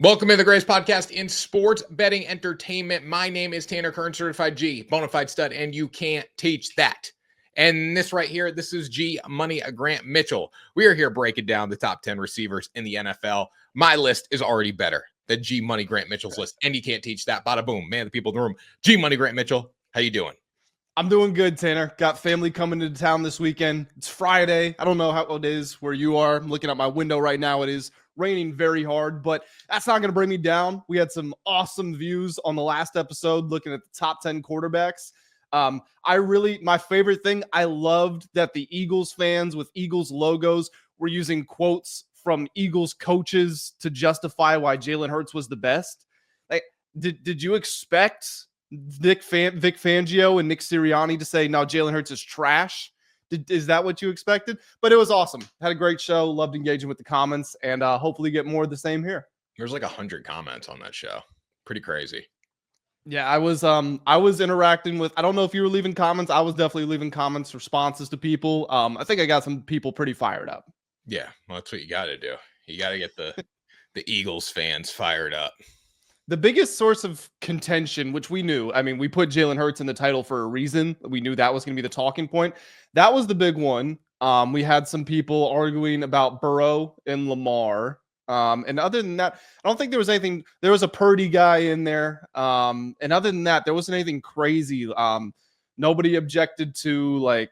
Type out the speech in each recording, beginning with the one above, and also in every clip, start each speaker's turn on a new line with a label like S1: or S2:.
S1: Welcome to the greatest podcast in sports betting entertainment. My name is Tanner Kern, certified G, bonafide stud, and you can't teach that. And this right here, this is G Money Grant Mitchell. We are here breaking down the top 10 receivers in the NFL. My list is already better than G Money Grant Mitchell's list, and you can't teach that. Bada boom, man, the people in the room. G Money Grant Mitchell, how you doing?
S2: I'm doing good, Tanner. Got family coming into town this weekend. It's Friday. I don't know how it is where you are. I'm looking out my window right now. It is raining very hard, but that's not going to bring me down. We had some awesome views on the last episode looking at the top 10 quarterbacks. My favorite thing, I loved that the Eagles fans with Eagles logos were using quotes from Eagles coaches to justify why Jalen Hurts was the best. Like, did you expect Vic Fangio and Nick Sirianni to say, no, Jalen Hurts is trash? Is that what you expected? But it was awesome. Had a great show. Loved engaging with the comments, and hopefully get more of the same here.
S1: There's like 100 comments on that show. Pretty crazy.
S2: Yeah, I was interacting with, I don't know if you were leaving comments. I was definitely leaving comments, responses to people. I think I got some people pretty fired up.
S1: Yeah, well, that's what you got to do. You got to get the Eagles fans fired up.
S2: The biggest source of contention, which we knew, I mean, we put Jalen Hurts in the title for a reason. We knew that was going to be the talking point. That was the big one. We had some people arguing about Burrow and Lamar. And other than that, I don't think there was anything. There was a Purdy guy in there. And other than that, there wasn't anything crazy. Nobody objected to like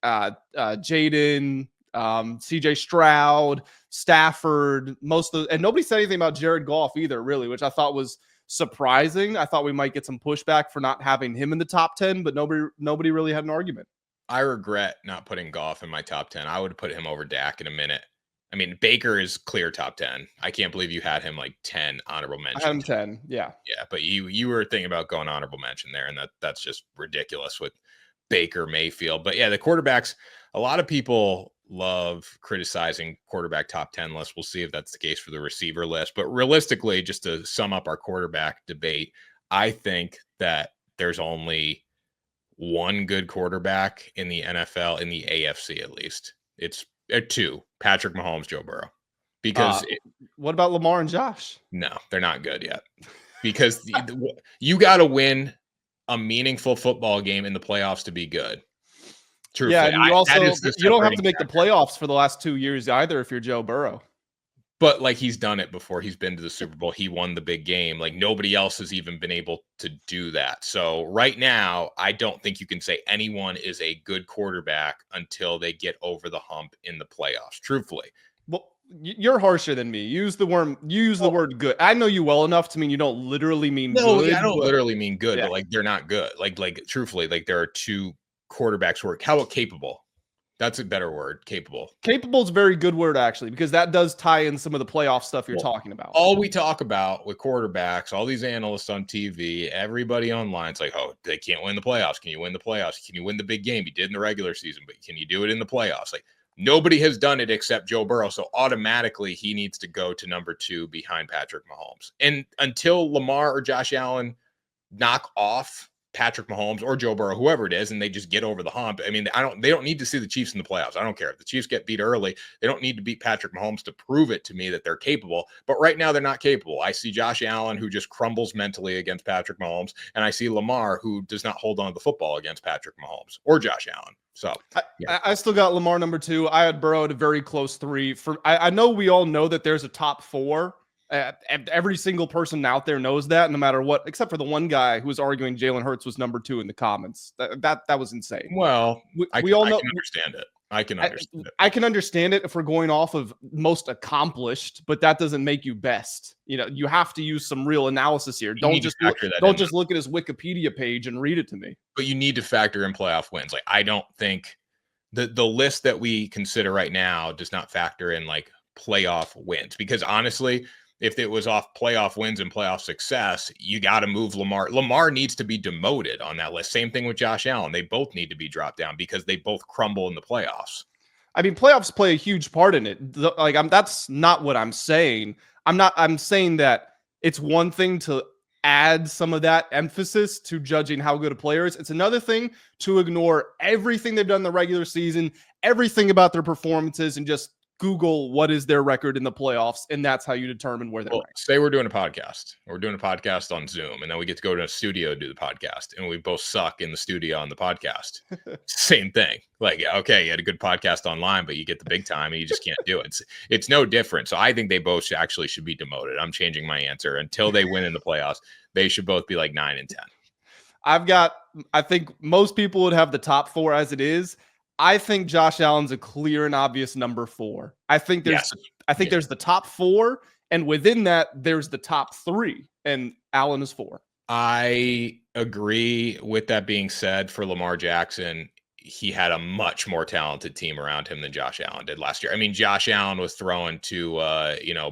S2: Jaden, CJ Stroud, Stafford, and nobody said anything about Jared Goff either, really, which I thought was surprising. I thought we might get some pushback for not having him in the top 10, but nobody really had an argument.
S1: I regret not putting Goff in my top 10. I would have put him over Dak in a minute. I mean, Baker is clear top 10. I can't believe you had him like 10 honorable mention.
S2: I had him 10, yeah.
S1: Yeah, but you were thinking about going honorable mention there, and that's just ridiculous with Baker Mayfield. But yeah, the quarterbacks, a lot of people love criticizing quarterback top 10 lists. We'll see if that's the case for the receiver list. But realistically, just to sum up our quarterback debate, I think that there's only one good quarterback in the NFL, in the AFC at least. It's two, Patrick Mahomes, Joe Burrow. Because
S2: what about Lamar and Josh?
S1: No, they're not good yet. Because you got to win a meaningful football game in the playoffs to be good. Truthfully.
S2: Yeah, and you don't have to make the playoffs for the last 2 years either if you're Joe Burrow.
S1: But like, he's done it before. He's been to the Super Bowl. He won the big game. Like, nobody else has even been able to do that. So right now, I don't think you can say anyone is a good quarterback until they get over the hump in the playoffs. Truthfully.
S2: Well, you're harsher than me. You use the word good. I know you well enough to mean you don't literally mean good.
S1: No, I don't literally mean good, but like, they're not good. Like truthfully, like, there are two quarterbacks who are, how about capable? That's a better word. Capable.
S2: Capable is a very good word, actually, because that does tie in some of the playoff stuff you're talking about.
S1: All we talk about with quarterbacks, all these analysts on TV, everybody online, it's like, oh, they can't win the playoffs. Can you win the playoffs? Can you win the big game? You did in the regular season, but can you do it in the playoffs? Like, nobody has done it except Joe Burrow. So automatically he needs to go to number 2 behind Patrick Mahomes. And until Lamar or Josh Allen knock off Patrick Mahomes or Joe Burrow, whoever it is, and they just get over the hump. I mean, they don't need to see the Chiefs in the playoffs. I don't care if the Chiefs get beat early. They don't need to beat Patrick Mahomes to prove it to me that they're capable. But right now, they're not capable. I see Josh Allen, who just crumbles mentally against Patrick Mahomes, and I see Lamar, who does not hold on to the football against Patrick Mahomes or Josh Allen. So
S2: I still got Lamar number 2. I had Burrow at a very close 3. I know we all know that there's a top 4. Every single person out there knows that, no matter what, except for the one guy who was arguing Jalen Hurts was number 2 in the comments. That was insane.
S1: Well,
S2: we all know.
S1: I can understand it. I can understand it if we're going off of most accomplished, but that doesn't make you best. You know, you have to use some real analysis here. Don't just look at his Wikipedia page and read it to me. But you need to factor in playoff wins. Like, I don't think the list that we consider right now does not factor in like playoff wins, because honestly, if it was off playoff wins and playoff success, you got to move Lamar. Lamar needs to be demoted on that list. Same thing with Josh Allen. They both need to be dropped down because they both crumble in the playoffs.
S2: I mean, playoffs play a huge part in it. That's not what I'm saying. I'm saying that it's one thing to add some of that emphasis to judging how good a player is. It's another thing to ignore everything they've done in the regular season, everything about their performances, and just Google what is their record in the playoffs, and that's how you determine where they're ranked.
S1: Say we're doing a podcast. We're doing a podcast on Zoom, and then we get to go to a studio to do the podcast, and we both suck in the studio on the podcast. Same thing. Like, okay, you had a good podcast online, but you get the big time, and you just can't do it. It's no different. So I think they both should be demoted. I'm changing my answer. Until they win in the playoffs, they should both be like 9 and 10.
S2: I think most people would have the top 4 as it is. I think Josh Allen's a clear and obvious number 4. I think there's there's the top 4, and within that, there's the top 3, and Allen is 4.
S1: I agree. With that being said, for Lamar Jackson, he had a much more talented team around him than Josh Allen did last year. I mean, Josh Allen was throwing to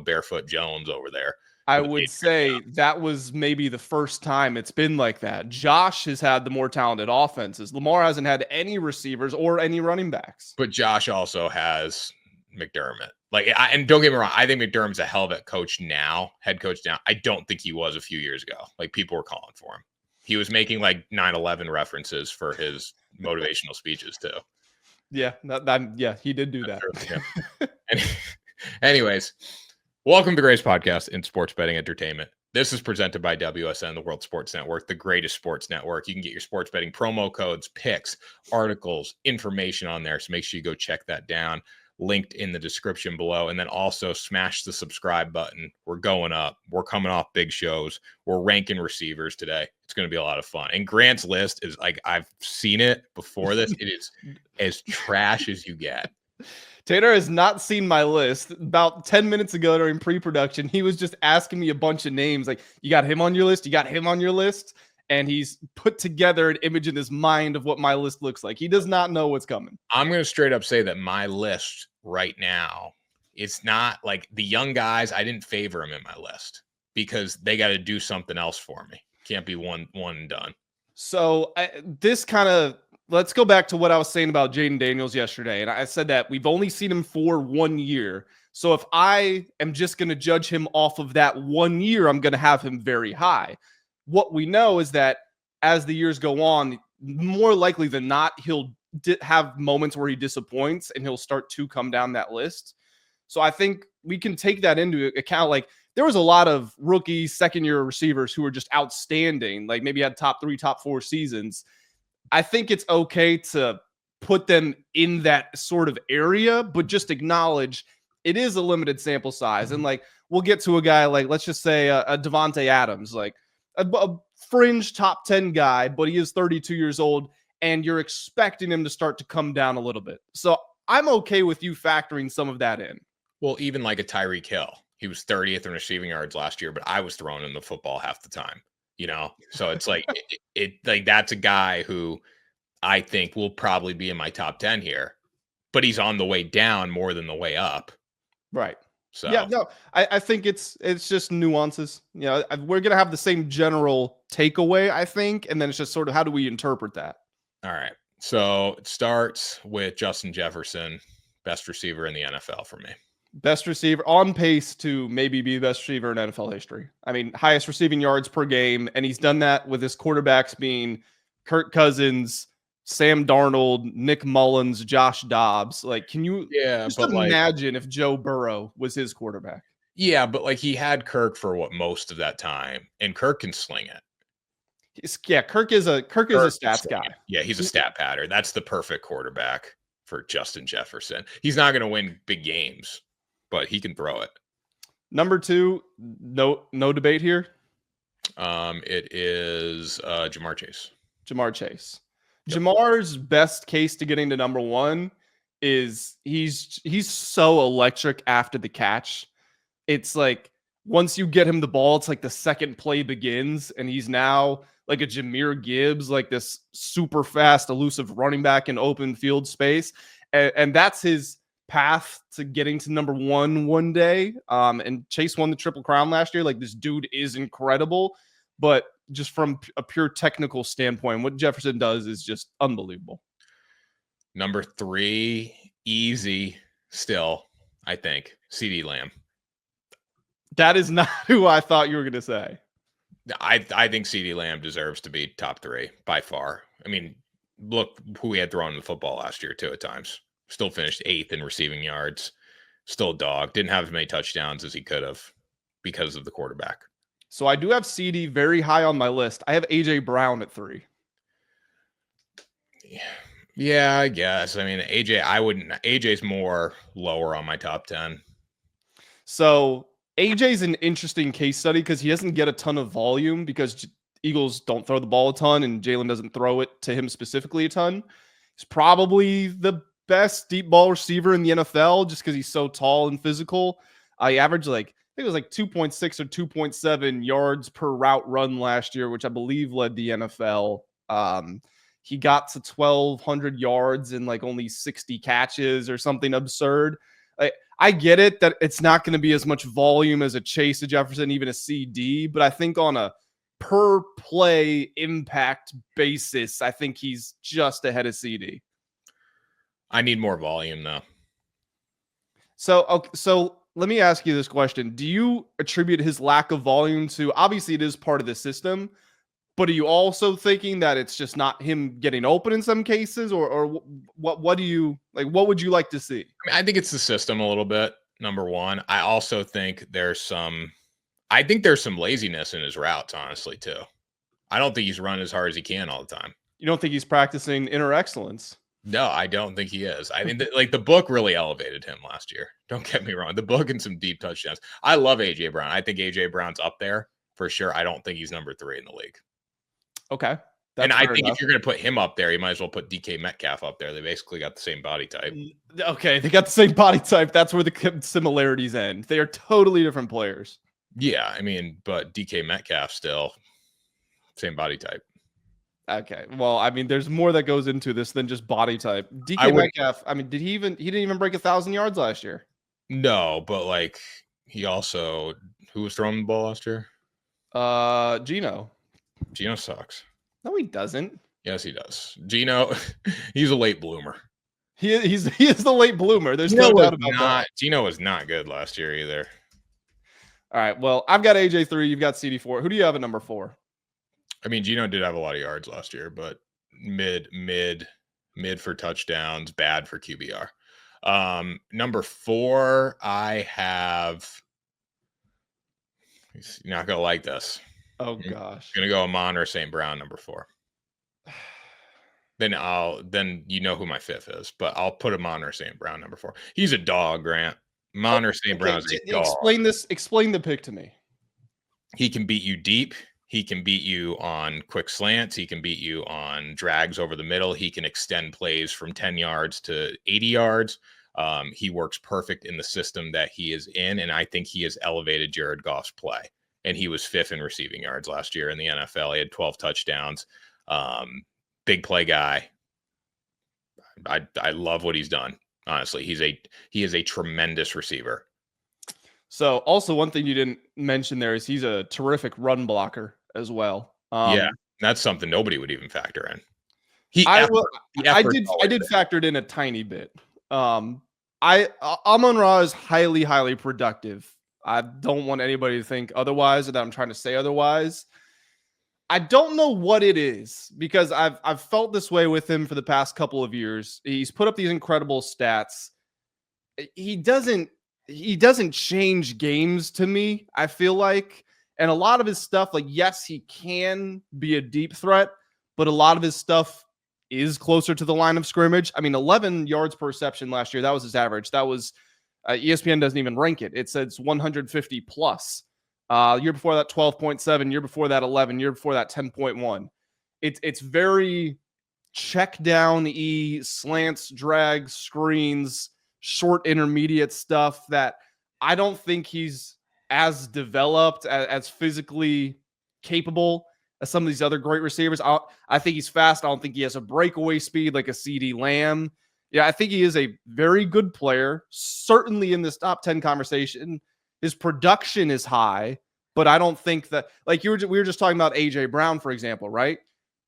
S1: Barefoot Jones over there.
S2: I would say that was maybe the first time it's been like that. Josh has had the more talented offenses. Lamar hasn't had any receivers or any running backs.
S1: But Josh also has McDermott. And don't get me wrong, I think McDermott's a hell of a head coach now. I don't think he was a few years ago. Like, people were calling for him. He was making like 9/11 references for his motivational speeches too.
S2: Yeah, he did do that.
S1: Yeah. Anyways. Welcome to the greatest podcast in sports betting entertainment. This is presented by WSN, the World Sports Network, the greatest sports network. You can get your sports betting promo codes, picks, articles, information on there. So make sure you go check that down. Linked in the description below. And then also smash the subscribe button. We're going up. We're coming off big shows. We're ranking receivers today. It's going to be a lot of fun. And Grant's list is like, I've seen it before this. It is as trash as you get.
S2: Tanner has not seen my list. About 10 minutes ago during pre-production, he was just asking me a bunch of names. Like, you got him on your list? You got him on your list? And he's put together an image in his mind of what my list looks like. He does not know what's coming.
S1: I'm going to straight up say that my list right now, it's not like the young guys. I didn't favor them in my list because they got to do something else for me. Can't be one and done.
S2: So let's go back to what I was saying about Jaden Daniels yesterday. And I said that we've only seen him for 1 year. So if I am just going to judge him off of that 1 year, I'm going to have him very high. What we know is that as the years go on, more likely than not, he'll have moments where he disappoints and he'll start to come down that list. So I think we can take that into account. Like, there was a lot of rookie second-year receivers who were just outstanding, like maybe had top 3, top 4 seasons. I think it's okay to put them in that sort of area, but just acknowledge it is a limited sample size. And like, we'll get to a guy like, let's just say a Devontae Adams, like a fringe top 10 guy, but he is 32 years old and you're expecting him to start to come down a little bit. So I'm okay with you factoring some of that in.
S1: Well, even like a Tyreek Hill, he was 30th in receiving yards last year, but I was throwing him the football half the time. So it's like like that's a guy who I think will probably be in my top 10 here, but he's on the way down more than the way up.
S2: Right.
S1: So
S2: yeah, no, I think it's just nuances. We're gonna have the same general takeaway, I think, and then it's just sort of how do we interpret that?
S1: All right. So it starts with Justin Jefferson, best receiver in the NFL for me.
S2: Best receiver, on pace to maybe be the best receiver in NFL history. I mean, highest receiving yards per game, and he's done that with his quarterbacks being Kirk Cousins, Sam Darnold, Nick Mullins, Josh Dobbs. Like, can you just imagine if Joe Burrow was his quarterback?
S1: Yeah, but like he had Kirk for most of that time, and Kirk can sling it.
S2: Kirk is a stats guy.
S1: Yeah, he's a stat pattern. That's the perfect quarterback for Justin Jefferson. He's not going to win big games, but he can throw it.
S2: Number 2, no debate here.
S1: It is Ja'Marr Chase.
S2: Ja'Marr Chase. Yep. Jamar's best case to getting to number 1 is he's so electric after the catch. It's like once you get him the ball, it's like the second play begins, and he's now like a Jahmyr Gibbs, like this super fast, elusive running back in open field space. And that's his path to getting to number 1 one day. And Chase won the Triple Crown last year. Like, this dude is incredible, but just from a pure technical standpoint, what Jefferson does is just unbelievable.
S1: Number 3, easy still, I think, CeeDee Lamb.
S2: That is not who I thought you were going to say.
S1: I think CeeDee Lamb deserves to be top 3 by far. I mean, look who we had throwing the football last year too at times. Still finished 8th in receiving yards. Still a dog. Didn't have as many touchdowns as he could have because of the quarterback.
S2: So I do have CeeDee very high on my list. I have AJ Brown at 3.
S1: Yeah, I guess. I mean, AJ's more lower on my top 10.
S2: So AJ's an interesting case study because he doesn't get a ton of volume because Eagles don't throw the ball a ton and Jalen doesn't throw it to him specifically a ton. He's probably the best deep ball receiver in the NFL just because he's so tall and physical. He averaged I think it was 2.6 or 2.7 yards per route run last year, which I believe led the NFL. He got to 1,200 yards in only 60 catches or something absurd. I get it that it's not going to be as much volume as a Chase, a Jefferson, even a CeeDee, but I think on a per play impact basis, I think he's just ahead of CeeDee.
S1: I need more volume though.
S2: So let me ask you this question. Do you attribute his lack of volume to, obviously it is part of the system, but are you also thinking that it's just not him getting open in some cases, or what do you like? What would you like to see?
S1: I mean, I think it's the system a little bit. Number one, I also think there's some laziness in his routes, honestly, too. I don't think he's run as hard as he can all the time.
S2: You don't think he's practicing inner excellence?
S1: No, I don't think he is. I mean, the book really elevated him last year. Don't get me wrong. The book and some deep touchdowns. I love AJ Brown. I think AJ Brown's up there for sure. I don't think he's number 3 in the league.
S2: Okay.
S1: And I think if you're going to put him up there, you might as well put DK Metcalf up there. They basically got the same body type.
S2: Okay, they got the same body type. That's where the similarities end. They are totally different players.
S1: Yeah, I mean, but DK Metcalf still same body type.
S2: Okay, well, I mean, there's more that goes into this than just body type. DK Metcalf, I mean, he didn't even break 1,000 yards last year.
S1: No, but he also, who was throwing the ball last year?
S2: Gino.
S1: Gino sucks.
S2: No, he doesn't.
S1: Yes, he does. Gino, he's a late bloomer.
S2: He is the late bloomer. There's no doubt about that.
S1: Gino was not good last year either.
S2: All right. Well, I've got AJ 3. You've got CeeDee 4. Who do you have at number 4?
S1: I mean, Gino did have a lot of yards last year, but mid for touchdowns, bad for QBR. Number 4, I have. You're not gonna like this.
S2: Oh gosh.
S1: I'm gonna go Amon-Ra St. Brown, number 4. Then you know who my 5th is, but I'll put Amon-Ra St. Brown, number 4. He's a dog, Grant. Amon-Ra St. Brown is a dog.
S2: Explain the pick to me.
S1: He can beat you deep. He can beat you on quick slants. He can beat you on drags over the middle. He can extend plays from 10 yards to 80 yards. He works perfect in the system that he is in, and I think he has elevated Jared Goff's play. And he was 5th in receiving yards last year in the NFL. He had 12 touchdowns. Big play guy. I love what he's done. Honestly, he is a tremendous receiver.
S2: So also one thing you didn't mention there is he's a terrific run blocker as well.
S1: Yeah, that's something nobody would even factor in.
S2: I did factor it in a tiny bit. Amon-Ra is highly productive. I don't want anybody to think otherwise or that I'm trying to say otherwise. I don't know what it is because I've felt this way with him for the past couple of years. He's put up these incredible stats. He doesn't change games to me, I feel like. And a lot of his stuff, yes, he can be a deep threat, but a lot of his stuff is closer to the line of scrimmage. I mean, 11 yards per reception last year, that was his average. That was ESPN doesn't even rank it. It says 150 plus. Year before that, 12.7. Year before that, 11. Year before that, 10.1. It's very check down slants, drags, screens, short intermediate stuff that I don't think he's as developed, as physically capable as some of these other great receivers. I think he's fast. I don't think he has a breakaway speed like a CeeDee Lamb. Yeah, I think he is a very good player, certainly in this top 10 conversation. His production is high, but I don't think that, we were just talking about AJ Brown, for example, right?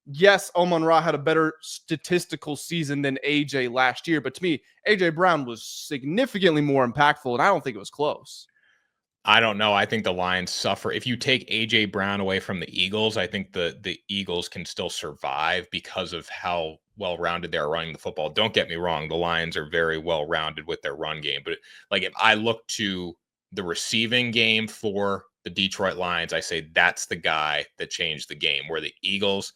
S2: Yes, Amon-Ra had a better statistical season than AJ last year, but to me, AJ Brown was significantly more impactful, and I don't think it was close.
S1: I don't know. I think the Lions suffer. If you take AJ Brown away from the Eagles, I think the Eagles can still survive because of how well-rounded they are running the football. Don't get me wrong, the Lions are very well-rounded with their run game, but like if I look to the receiving game for the Detroit Lions, I say that's the guy that changed the game. Where the Eagles,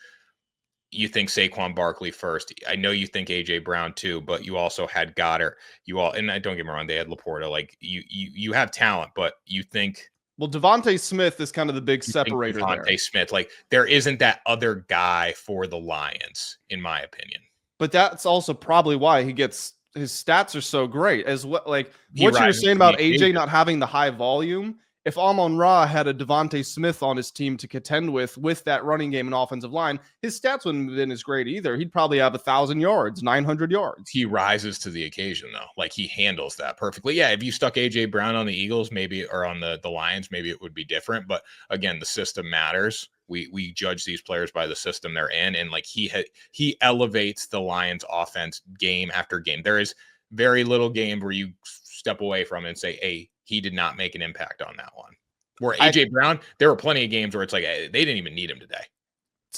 S1: you think Saquon Barkley first. I know you think AJ Brown too, but you also had Goddard. And don't get me wrong, they had Laporta. Like you have talent, but you think.
S2: Well, Devontae Smith is kind of the big separator there.
S1: Devontae Smith, like there isn't that other guy for the Lions, in my opinion.
S2: But that's also probably why his stats are so great as well. Like what you were saying about AJ not having the high volume. If Amon-Ra had a Devontae Smith on his team to contend with that running game and offensive line, his stats wouldn't have been as great either. He'd probably have 1,000 yards, 900 yards.
S1: He rises to the occasion, though. Like, he handles that perfectly. Yeah, if you stuck A.J. Brown on the Eagles, maybe, or on the Lions, maybe it would be different. But, again, the system matters. We judge these players by the system they're in. And, like, he elevates the Lions' offense game after game. There is very little game where you step away from it and say, hey, he did not make an impact on that one. Where AJ Brown, there were plenty of games where it's like they didn't even need him today.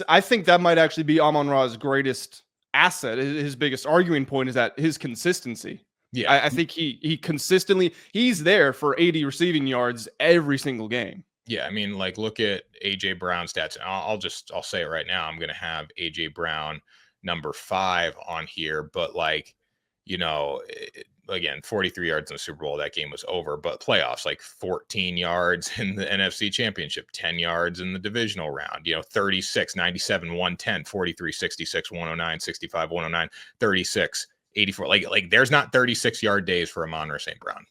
S2: I think that might actually be Amon-Ra's greatest asset. His biggest arguing point is that his consistency. Yeah, I think he consistently, he's there for 80 receiving yards every single game.
S1: Yeah, I mean, like, look at AJ Brown's stats. I'll say it right now. I'm going to have AJ Brown number 5 on here, but like, you know, again, 43 yards in the Super Bowl, that game was over, but playoffs, like 14 yards in the NFC Championship, 10 yards in the divisional round, 36, 97, 110, 43, 66, 109, 65, 109, 36, 84. Like there's not 36-yard days for Amon-Ra St. Brown.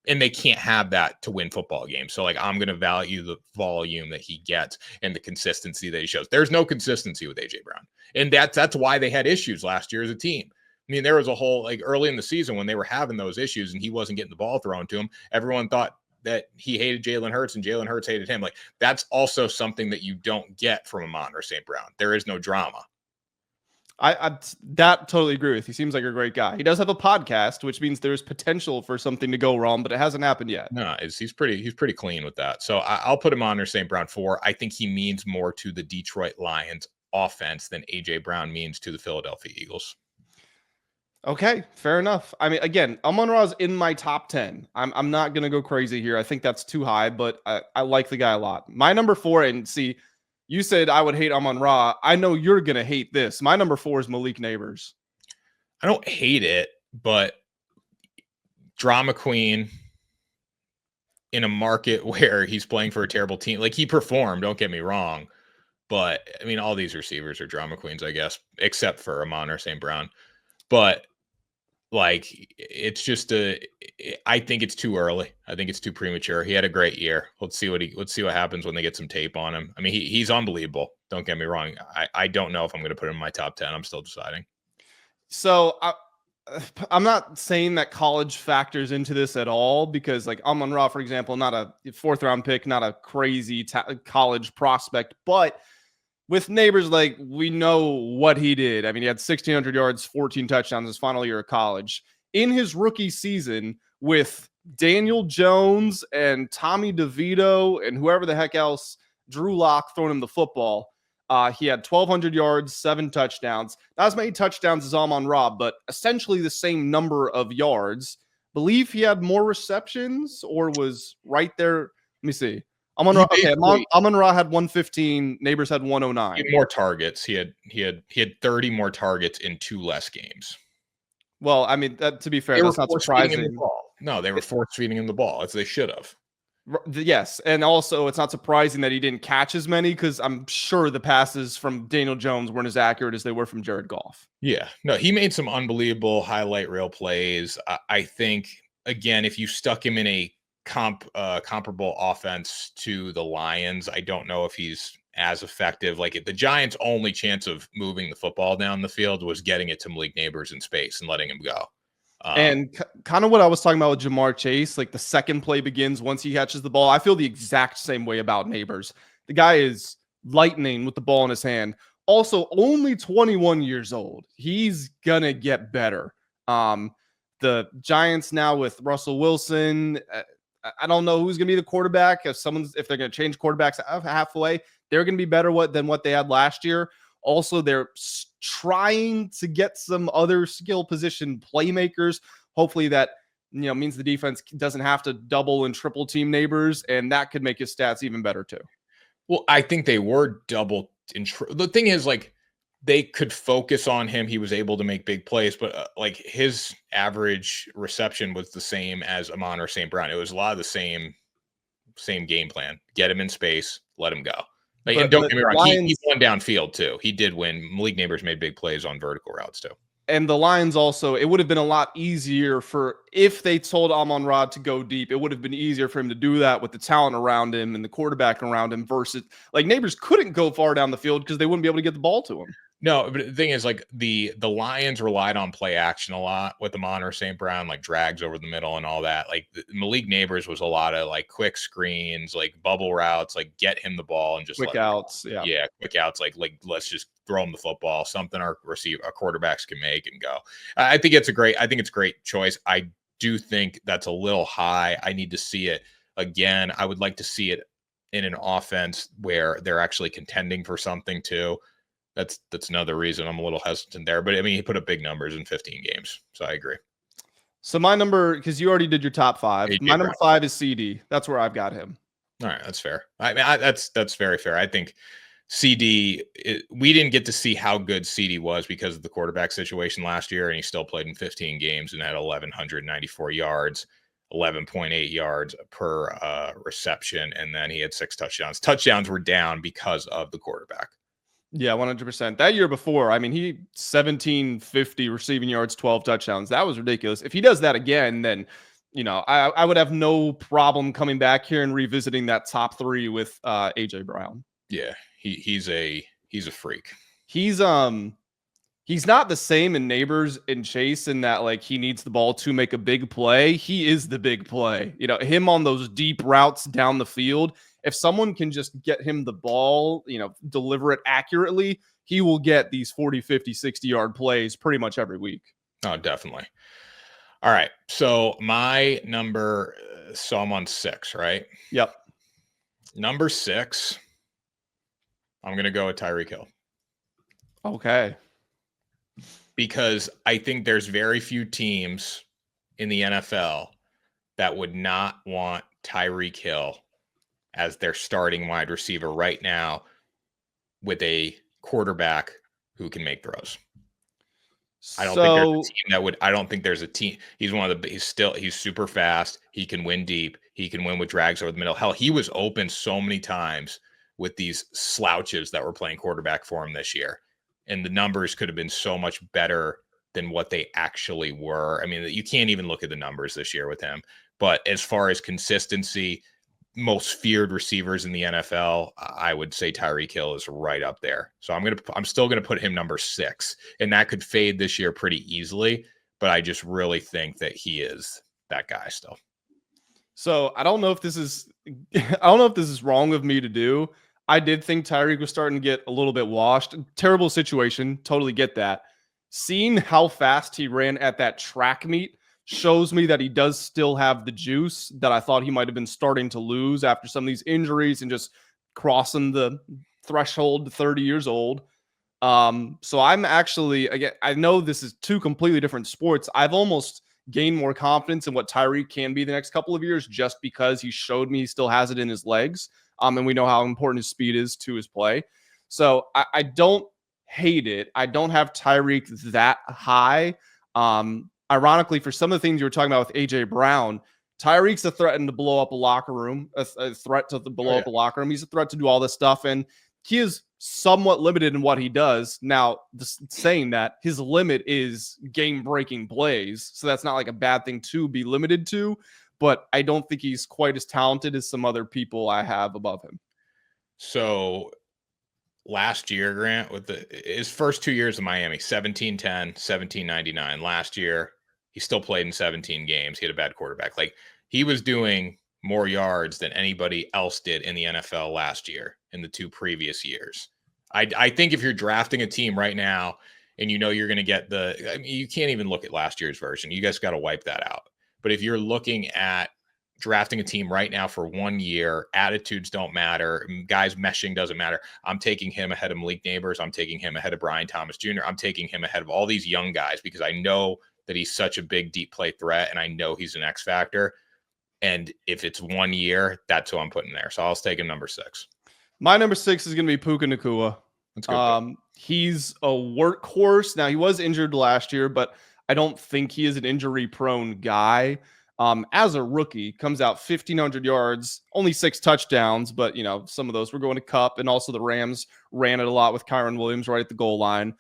S1: And they can't have that to win football games. So, like, I'm going to value the volume that he gets and the consistency that he shows. There's no consistency with A.J. Brown. And that's why they had issues last year as a team. I mean, there was a whole, like, early in the season when they were having those issues and he wasn't getting the ball thrown to him, everyone thought that he hated Jalen Hurts and Jalen Hurts hated him. Like, that's also something that you don't get from Amon-Ra St. Brown. There is no drama.
S2: I that totally agree with. He seems like a great guy. He does have a podcast, which means there's potential for something to go wrong, but it hasn't happened yet.
S1: No, he's pretty clean with that. So I'll put him on St. Brown 4. I think he means more to the Detroit Lions offense than AJ Brown means to the Philadelphia Eagles.
S2: Okay, fair enough. I mean, again, Amon-Ra's in my top 10. I'm not gonna go crazy here. I think that's too high, but I like the guy a lot. My number 4, and see, you said I would hate Amon-Ra. I know you're going to hate this. My number 4 is Malik Nabers.
S1: I don't hate it, but drama queen in a market where he's playing for a terrible team. Like, he performed, don't get me wrong. But, I mean, all these receivers are drama queens, I guess, except for Amon-Ra St. Brown. But, like, it's just I think it's too early. I think it's too premature. He had a great year. Let's see what happens when they get some tape on him. I mean, he's unbelievable. Don't get me wrong. I don't know if I'm going to put him in my top 10. I'm still deciding.
S2: So I'm not saying that college factors into this at all, because, like, Amon-Ra, for example, not a 4th round pick, not a crazy college prospect, but with Nabers, like, we know what he did. I mean, he had 1,600 yards, 14 touchdowns his final year of college. In his rookie season, with Daniel Jones and Tommy DeVito and whoever the heck else, Drew Lock throwing him the football, he had 1,200 yards, 7 touchdowns. Not as many touchdowns as Amon-Ra, but essentially the same number of yards. Believe he had more receptions or was right there. Let me see. Amon-Ra had 115. Nabers had 109.
S1: He had more targets. He had 30 more targets in 2 less games.
S2: Well, I mean, to be fair, that's not surprising.
S1: No, they were force feeding him the ball, as they should have.
S2: Yes, and also it's not surprising that he didn't catch as many, because I'm sure the passes from Daniel Jones weren't as accurate as they were from Jared Goff.
S1: Yeah, no, he made some unbelievable highlight reel plays. I think, again, if you stuck him in a comparable offense to the Lions, I don't know if he's as effective. Like, the Giants' only chance of moving the football down the field was getting it to Malik Nabers in space and letting him go.
S2: And kind of what I was talking about with Jamar Chase, like, the second play begins once he catches the ball. I feel the exact same way about Nabers. The guy is lightning with the ball in his hand. Also, only 21 years old. He's gonna get better. The Giants now with Russell Wilson, I don't know who's going to be the quarterback. If they're going to change quarterbacks halfway, they're going to be better than what they had last year. Also, they're trying to get some other skill position playmakers. Hopefully that means the defense doesn't have to double and triple team Nabers, and that could make his stats even better too.
S1: Well, I think they were double. The thing is, like, they could focus on him. He was able to make big plays, but like his average reception was the same as Amon or St. Brown. It was a lot of the same game plan. Get him in space, let him go. Like, and don't get me wrong, he won downfield too. He did win. Malik Nabers made big plays on vertical routes too.
S2: And the Lions also, it would have been a lot easier if they told Amon-Ra to go deep, it would have been easier for him to do that with the talent around him and the quarterback around him versus like Nabers couldn't go far down the field because they wouldn't be able to get the ball to him.
S1: No, but the thing is, like, the Lions relied on play action a lot with Amon or St. Brown, like drags over the middle and all that. Like Malik Nabers was a lot of like quick screens, like bubble routes, like get him the ball and just
S2: quick outs.
S1: Yeah, quick outs. Like let's just throw him the football, something our quarterbacks can make and go. I think it's a great choice. I do think that's a little high. I need to see it again. I would like to see it in an offense where they're actually contending for something too. That's another reason I'm a little hesitant there. But I mean, he put up big numbers in 15 games, so I agree.
S2: So my number, because you already did your top 5, my number 5 is CeeDee. That's where I've got him.
S1: All right, that's fair. I mean, that's very fair. I think CeeDee, we didn't get to see how good CeeDee was because of the quarterback situation last year, and he still played in 15 games and had 1,194 yards, 11.8 yards per reception, and then he had 6 touchdowns. Touchdowns were down because of the quarterback.
S2: Yeah, 100%. That year before, I mean, he 1,750 receiving yards, 12 touchdowns. That was ridiculous. If he does that again, then, I would have no problem coming back here and revisiting that top 3 with AJ Brown.
S1: Yeah, he's a freak.
S2: He's not the same in Nabers and Chase in that like he needs the ball to make a big play. He is the big play. Him on those deep routes down the field. If someone can just get him the ball, deliver it accurately, he will get these 40, 50, 60-yard plays pretty much every week.
S1: Oh, definitely. All right. So my number, so I'm on 6, right?
S2: Yep.
S1: Number 6, I'm going to go with Tyreek Hill.
S2: Okay.
S1: Because I think there's very few teams in the NFL that would not want Tyreek Hill as their starting wide receiver right now with a quarterback who can make throws. I don't think there's a team that would. I don't think there's a team. He's he's super fast. He can win deep. He can win with drags over the middle. Hell, he was open so many times with these slouches that were playing quarterback for him this year. And the numbers could have been so much better than what they actually were. I mean, you can't even look at the numbers this year with him. But as far as consistency, most feared receivers in the NFL, I would say Tyreek Hill is right up there. So I'm still gonna put him number 6, and that could fade this year pretty easily. But I just really think that he is that guy still.
S2: So I don't know if this is wrong of me to do. I did think Tyreek was starting to get a little bit washed. Terrible situation. Totally get that. Seeing how fast he ran at that track meet shows me that he does still have the juice that I thought he might have been starting to lose after some of these injuries and just crossing the threshold to 30 years old. So I'm actually, again, I know this is 2 completely different sports. I've almost gained more confidence in what Tyreek can be the next couple of years just because he showed me he still has it in his legs. And we know how important his speed is to his play. So I don't hate it. I don't have Tyreek that high. Ironically, for some of the things you were talking about with AJ Brown, Tyreek's a threat to blow up a locker room, a threat to blow up a locker room. He's a threat to do all this stuff, and he is somewhat limited in what he does. Now, saying that, his limit is game-breaking plays, so that's not like a bad thing to be limited to, but I don't think he's quite as talented as some other people I have above him.
S1: So last year, Grant, with his first 2 years in Miami, 17-10, 17-99. Last year, he still played in 17 games. He had a bad quarterback. Like, he was doing more yards than anybody else did in the NFL last year in the 2 previous years. I think if you're drafting a team right now and you're going to get you can't even look at last year's version. You guys got to wipe that out. But if you're looking at drafting a team right now for 1 year. Attitudes don't matter. Guys meshing doesn't matter. I'm taking him ahead of Malik Nabers. I'm taking him ahead of Brian Thomas Jr. I'm taking him ahead of all these young guys because I know that he's such a big deep play threat, and I know he's an X factor. And if it's 1 year, that's who I'm putting there. So I'll take him number 6.
S2: My number 6 is going to be Puka Nacua.
S1: That's good.
S2: He's a workhorse. Now, he was injured last year, but I don't think he is an injury-prone guy. As a rookie, comes out 1,500 yards, only 6 touchdowns, but, some of those were going to Cup, and also the Rams ran it a lot with Kyron Williams right at the goal line.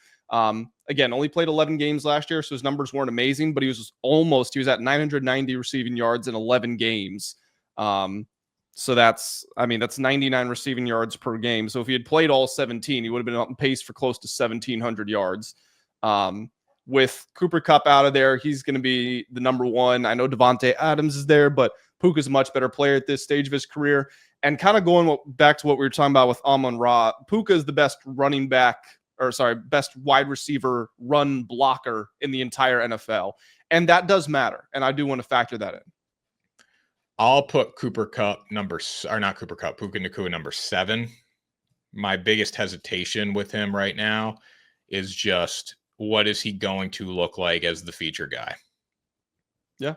S2: Again, only played 11 games last year, so his numbers weren't amazing, but he was at 990 receiving yards in 11 games. So that's 99 receiving yards per game. So if he had played all 17, he would have been on pace for close to 1,700 yards. With Cooper Kupp out of there, he's going to be the number 1. I know Devontae Adams is there, but Puka's a much better player at this stage of his career. And kind of going back to what we were talking about with Amon-Ra, Puka is the best best wide receiver run blocker in the entire NFL. And that does matter. And I do want to factor that in.
S1: I'll put Puka Nacua number 7. My biggest hesitation with him right now is just, what is he going to look like as the feature guy?
S2: Yeah.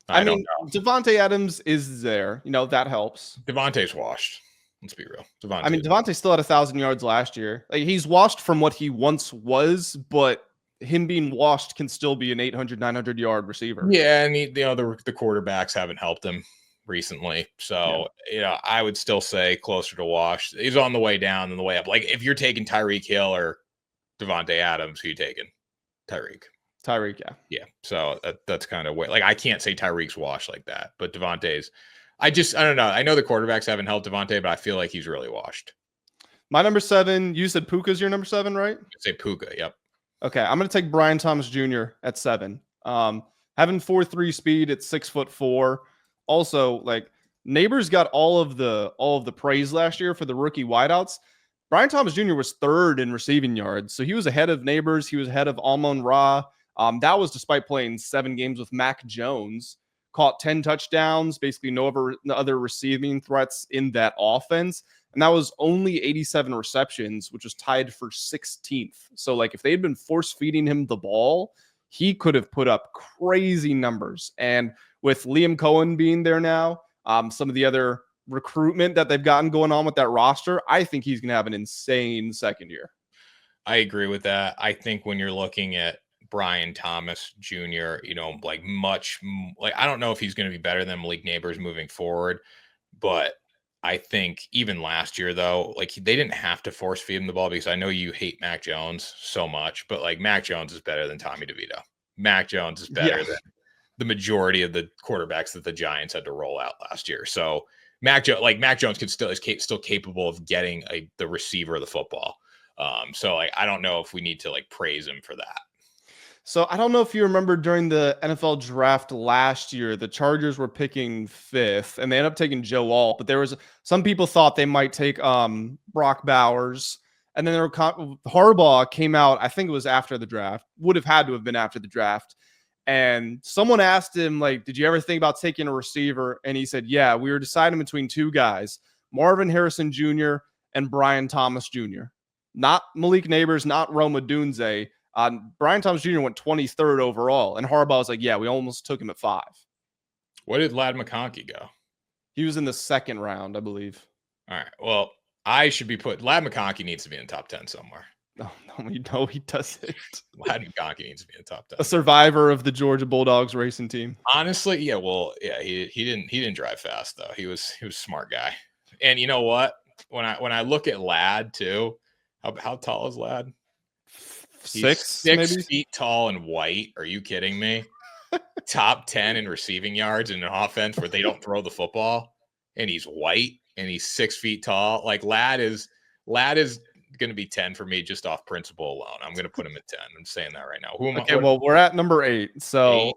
S1: I don't know.
S2: Devontae Adams is there. That helps.
S1: Devontae's washed. Let's be real.
S2: Devontae still had 1,000 yards last year. Like, he's washed from what he once was, but him being washed can still be an 800, 900 yard receiver.
S1: Yeah, and the quarterbacks haven't helped him recently. So, I would still say closer to wash. He's on the way down and the way up. Like, if you're taking Tyreek Hill or Devontae Adams, who you taking? Tyreek, yeah. Yeah. So that's kind of way. Like, I can't say Tyreek's washed like that, but Devontae's. I don't know. I know the quarterbacks haven't helped Devontae, but I feel like he's really washed.
S2: My number 7. You said Puka's your number 7, right?
S1: I'd say Puka. Yep.
S2: Okay, I'm going to take Brian Thomas Jr. at 7. Having 4.3 speed at 6'4". Also, like, Nabers got all of the praise last year for the rookie wideouts. Brian Thomas Jr. was 3rd in receiving yards, so he was ahead of Nabers. He was ahead of Amon-Ra. That was despite playing 7 games with Mac Jones. Caught 10 touchdowns, basically no other receiving threats in that offense. And that was only 87 receptions, which was tied for 16th. So, like, if they had been force-feeding him the ball, he could have put up crazy numbers. And with Liam Cohen being there now, some of the other recruitment that they've gotten going on with that roster, I think he's going to have an insane second year.
S1: I agree with that. I think when you're looking at Brian Thomas Jr., I don't know if he's going to be better than Malik Nabers moving forward, but I think even last year, though, like, they didn't have to force feed him the ball, because I know you hate Mac Jones so much, but, like, Mac Jones is better than Tommy DeVito. Mac Jones is better than the majority of the quarterbacks that the Giants had to roll out last year. So Mac Jones is still capable of getting the receiver of the football. So, like, I don't know if we need to, like, praise him for that.
S2: So I don't know if you remember during the NFL draft last year, the Chargers were picking 5th, and they ended up taking Joe Alt. But some people thought they might take Brock Bowers, and then Harbaugh came out. I think it was after the draft. Would have had to have been after the draft. And someone asked him, like, did you ever think about taking a receiver? And he said, yeah, we were deciding between 2 guys, Marvin Harrison Jr. and Brian Thomas Jr. Not Malik Nabers, not Rome Odunze. Brian Thomas Jr. went 23rd overall, and Harbaugh was like, yeah, we almost took him at 5.
S1: Where did Ladd McConkey go?
S2: He was in the 2nd round, I believe.
S1: All right. Well, Ladd McConkey needs to be in the top 10 somewhere.
S2: No, he doesn't.
S1: Ladd McConkey needs to be in the top 10.
S2: A survivor of the Georgia Bulldogs racing team.
S1: Honestly, yeah. Well, yeah, he didn't drive fast, though. He was a smart guy. And you know what? When I look at Ladd too, how tall is Ladd? He's 6 feet tall and white. Are you kidding me? Top 10 in receiving yards in an offense where they don't throw the football, and he's white and he's 6 feet tall. Like, Ladd is going to be 10 for me just off principle alone. I'm going to put him at 10. I'm saying that right now.
S2: Well, we're at number 8. So 8.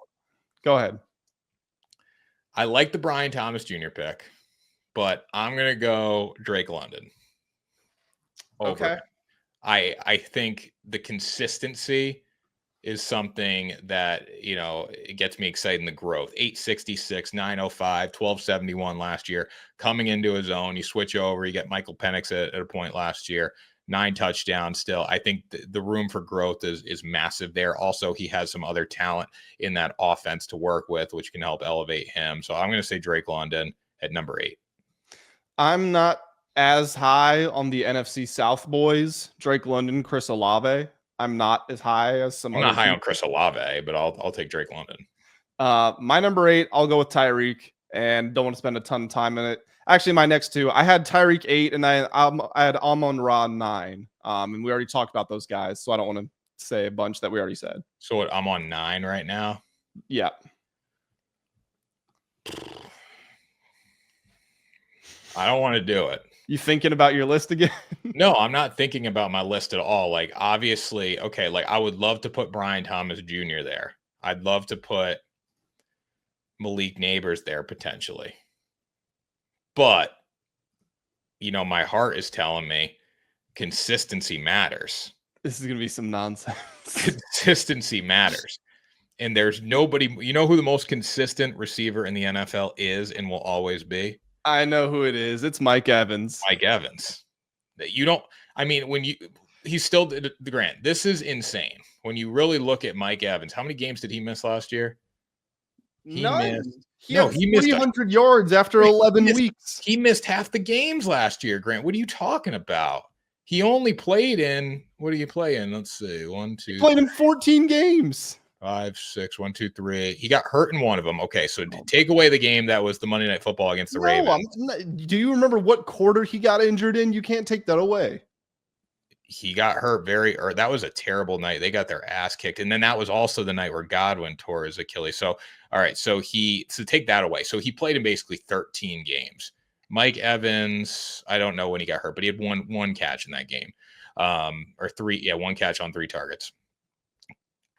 S2: Go ahead.
S1: I like the Brian Thomas Jr. pick, but I'm going to go Drake London.
S2: Okay.
S1: I think the consistency is something that, it gets me excited in the growth. 866, 905, 1271 last year, coming into his own. You switch over, you get Michael Penix at a point last year, 9 touchdowns still. I think the room for growth is massive there. Also, he has some other talent in that offense to work with, which can help elevate him. So I'm going to say Drake London at number 8.
S2: I'm not as high on the NFC South boys, Drake London, Chris Olave. I'm not as high as some
S1: I'm
S2: other
S1: not high
S2: people.
S1: on Chris Olave, but I'll take Drake London.
S2: My number 8, I'll go with Tyreek, and don't want to spend a ton of time in it. Actually, my next 2, I had Tyreek 8, and I had Amon-Ra 9. And we already talked about those guys, so I don't want to say a bunch that we already said.
S1: So what, I'm on 9 right now?
S2: Yeah.
S1: I don't want to do it.
S2: You thinking about your list again?
S1: No, I'm not thinking about my list at all. Like, obviously, okay, like I would love to put Brian Thomas Jr. there. I'd love to put Malik Nabers there potentially. But, my heart is telling me consistency matters.
S2: This is going to be some nonsense.
S1: Consistency matters. And there's nobody, who the most consistent receiver in the NFL is and will always be?
S2: I know who it is. It's Mike Evans.
S1: Mike Evans. He's still, Grant, this is insane. When you really look at Mike Evans, how many games did he miss last year?
S2: He had 300 yards after 11 weeks.
S1: He missed half the games last year, Grant. What are you talking about? He only played in, what do you play in? Let's see. 1, 2.
S2: He played in 14 games.
S1: 5, 6, 1, 2, 3. He got hurt in one of them. Okay, so take away the game that was the Monday Night Football against the Ravens.
S2: Do you remember what quarter he got injured in? You can't take that away.
S1: He got hurt that was a terrible night. They got their ass kicked. And then that was also the night where Godwin tore his Achilles. So, all right. So take that away. So he played in basically 13 games. Mike Evans, I don't know when he got hurt, but he had one catch in that game. Or 3. Yeah. 1 catch on 3 targets.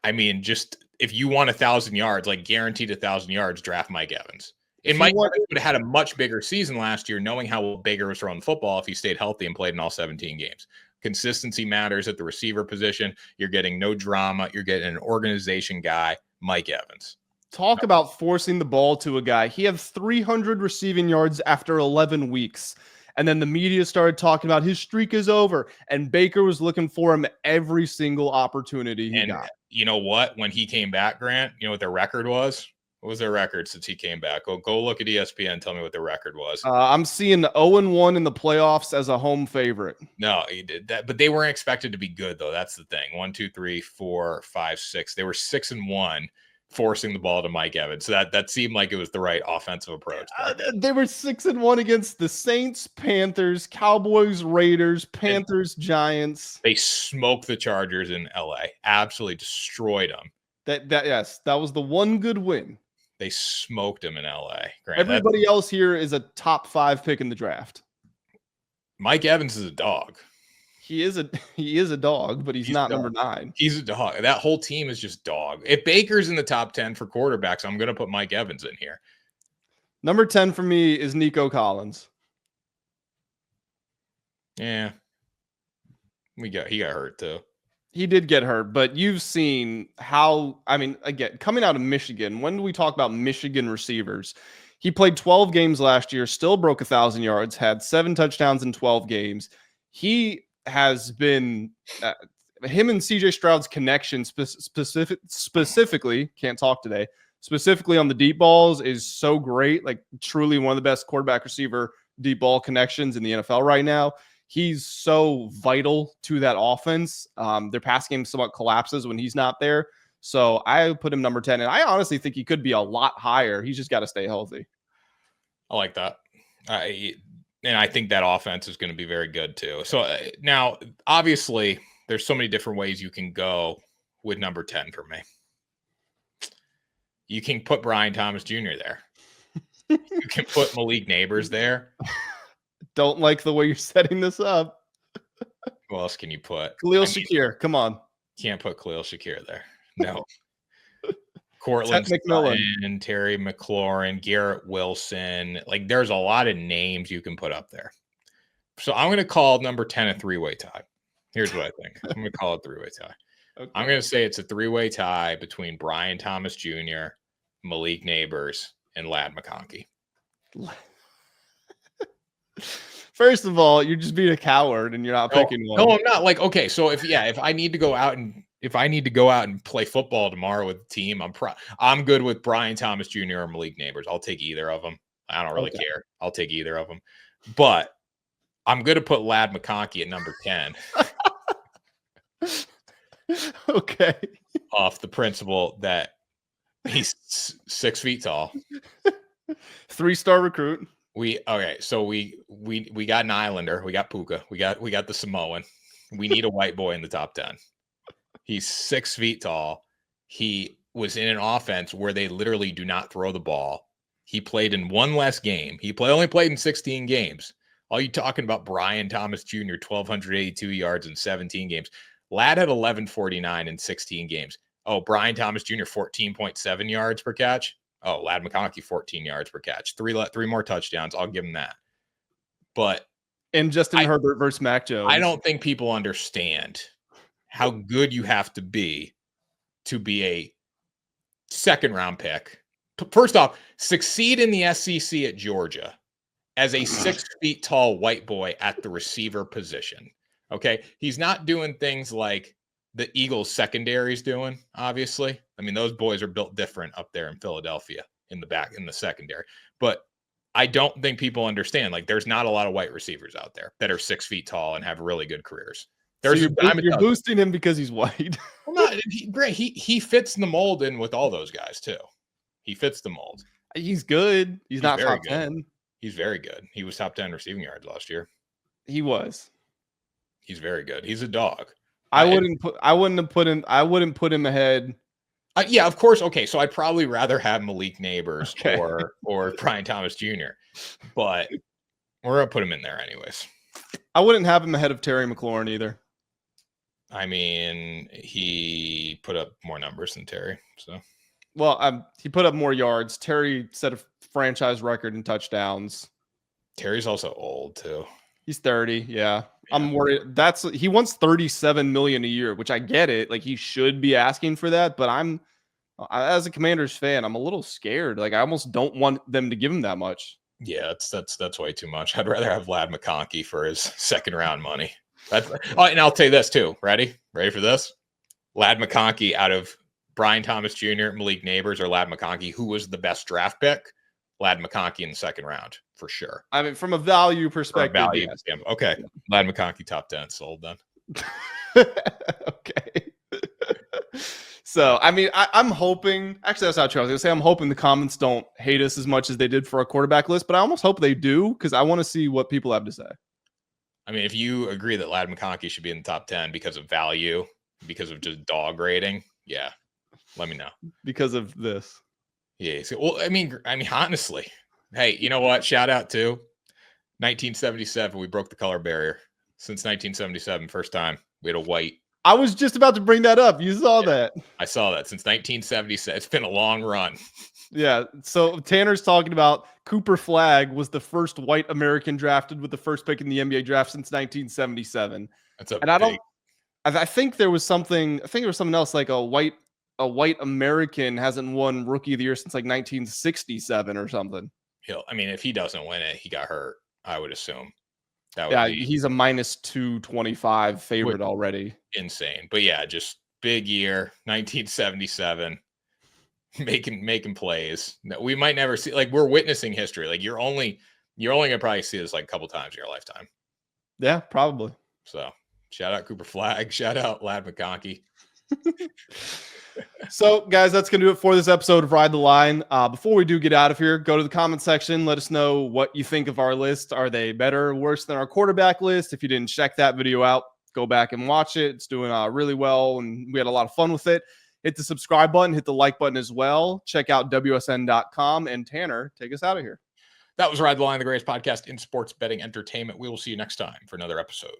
S1: I mean, just if you want 1,000 yards, like guaranteed 1,000 yards, draft Mike Evans. And Mike Evans would have had a much bigger season last year, knowing how Baker was throwing the football if he stayed healthy and played in all 17 games. Consistency matters at the receiver position. You're getting no drama. You're getting an organization guy, Mike Evans.
S2: Talk about forcing the ball to a guy. He had 300 receiving yards after 11 weeks. And then the media started talking about his streak is over. And Baker was looking for him every single opportunity he got.
S1: You know what? When he came back, Grant, you know what their record was? What was their record since he came back? Go look at ESPN and tell me what their record was.
S2: I'm seeing 0-1 in the playoffs as a home favorite.
S1: No, he did that, but they weren't expected to be good, though. That's the thing. 1, 2, 3, 4, 5, 6. They were 6-1, forcing the ball to Mike Evans. So that seemed like it was the right offensive approach.
S2: They were 6-1 against the Saints, Panthers, Cowboys, Raiders, Panthers, Giants.
S1: They smoked the Chargers in LA. Absolutely destroyed them.
S2: Yes, that was the one good win.
S1: They smoked him in LA. Grant,
S2: everybody else here is a top 5 pick in the draft.
S1: Mike Evans is a dog.
S2: He is a dog, but he's not number 9.
S1: He's a dog. That whole team is just dog. If Baker's in the top 10 for quarterbacks, I'm going to put Mike Evans in here.
S2: Number 10 for me is Nico Collins.
S1: Yeah. He got hurt too.
S2: He did get hurt, but you've seen how, again, coming out of Michigan, when do we talk about Michigan receivers? He played 12 games last year, still broke 1,000 yards, had 7 touchdowns in 12 games. He has been, him and CJ Stroud's connection specifically, can't talk today, specifically on the deep balls is so great, like truly one of the best quarterback receiver deep ball connections in the NFL right now. He's so vital to that offense. Their pass game somewhat collapses when he's not there. So I put him number 10, and I honestly think he could be a lot higher. He's just got to stay healthy.
S1: I like that. And I think that offense is going to be very good too. So now, obviously, there's so many different ways you can go with number 10 for me. You can put Brian Thomas Jr. there. You can put Malik Nabers there.
S2: Don't like the way you're setting this up.
S1: Who else can you put?
S2: Khalil Shakir, come on.
S1: Can't put Khalil Shakir there. No. Cortland Sutton, Terry McLaurin, Garrett Wilson. Like, there's a lot of names you can put up there. So I'm going to call number 10 a 3-way tie. Here's what I think. I'm going to call it 3-way tie.
S2: Okay.
S1: I'm going to say it's a 3-way tie between Brian Thomas Jr., Malik Nabers, and Ladd McConkey.
S2: First of all, you're just being a coward and you're not picking one.
S1: No, I'm not. Like, okay, so if I need to go out and play football tomorrow with the team, I'm good with Brian Thomas Jr. or Malik Nabers. I'll take either of them. I don't really care. I'll take either of them. But I'm going to put Ladd McConkey at number 10.
S2: Okay.
S1: Off the principle that he's 6 feet tall.
S2: 3-star recruit.
S1: So we got an Islander. We got Puka. We got the Samoan. We need a white boy in the top 10. He's 6 feet tall. He was in an offense where they literally do not throw the ball. He played in one less game. He only played in 16 games. All you talking about Brian Thomas Jr., 1,282 yards in 17 games. Ladd had 1,149 in 16 games. Oh, Brian Thomas Jr., 14.7 yards per catch. Oh, Ladd McConkey, 14 yards per catch. Three more touchdowns. I'll give him that. But
S2: and Justin Herbert versus Mac Jones.
S1: I don't think people understand how good you have to be a second-round pick. First off, succeed in the SEC at Georgia as a 6 feet tall white boy at the receiver position. Okay. He's not doing things like the Eagles secondary is doing, obviously. I mean, those boys are built different up there in Philadelphia in the secondary. But I don't think people understand. Like, there's not a lot of white receivers out there that are 6 feet tall and have really good careers.
S2: You're boosting him because he's white.
S1: Well, great. He fits the mold in with all those guys too. He fits the mold.
S2: He's good. He's not top 10.
S1: He's very good. He was top 10 receiving yards last year.
S2: He was.
S1: He's very good. He's a dog.
S2: I wouldn't put him ahead.
S1: Yeah, of course. Okay, so I'd probably rather have Malik Nabers or Brian Thomas Jr., but we're gonna put him in there anyways.
S2: I wouldn't have him ahead of Terry McLaurin either.
S1: I mean, he put up more numbers than Terry. So,
S2: well, he put up more yards. Terry set a franchise record in touchdowns.
S1: Terry's also old too.
S2: He's 30. Yeah. I'm worried. He wants $37 million a year, which I get it. Like, he should be asking for that, but as a Commanders fan, I'm a little scared. Like, I almost don't want them to give him that much.
S1: Yeah, that's way too much. I'd rather have Ladd McConkey for his second round money. And I'll tell you this too. Ready for this? Ladd McConkey out of Brian Thomas Jr., Malik Nabers, or Ladd McConkey, who was the best draft pick? Ladd McConkey in the second round for sure.
S2: I mean, from a value perspective.
S1: Yes. Okay. Yeah. Ladd McConkey top 10 sold then.
S2: Okay. So, I mean, I'm hoping, actually, that's not true. I was going to say, I'm hoping the comments don't hate us as much as they did for our quarterback list, but I almost hope they do because I want to see what people have to say.
S1: I mean, if you agree that Ladd McConkey should be in the top 10 because of value, because of just dog rating, yeah, let me know.
S2: Because of this.
S1: Yeah. So, well, I mean, honestly, hey, you know what? Shout out to 1977. We broke the color barrier. Since 1977, first time we had a white.
S2: I was just about to bring that up. You saw that.
S1: I saw that. Since 1977. It's been a long run.
S2: Yeah. So Tanner's talking about Cooper Flagg was the first white American drafted with the first pick in the NBA draft since 1977. I think there was something else, like a white American hasn't won Rookie of the Year since like 1967 or something.
S1: If he doesn't win it, he got hurt, I would assume.
S2: He's a minus 225 favorite already.
S1: Insane. But yeah, just big year, 1977, making plays. We might never see, like, we're witnessing history. Like, you're only gonna probably see this like a couple times in your lifetime.
S2: Yeah, probably.
S1: So shout out Cooper Flagg, shout out Ladd McConkey.
S2: So, guys, that's going to do it for this episode of Ride the Line. Before we do get out of here, go to the comment section. Let us know what you think of our list. Are they better or worse than our quarterback list? If you didn't check that video out, go back and watch it. It's doing really well, and we had a lot of fun with it. Hit the subscribe button. Hit the like button as well. Check out WSN.com. And Tanner, take us out of here.
S1: That was Ride the Line, the greatest podcast in sports betting entertainment. We will see you next time for another episode.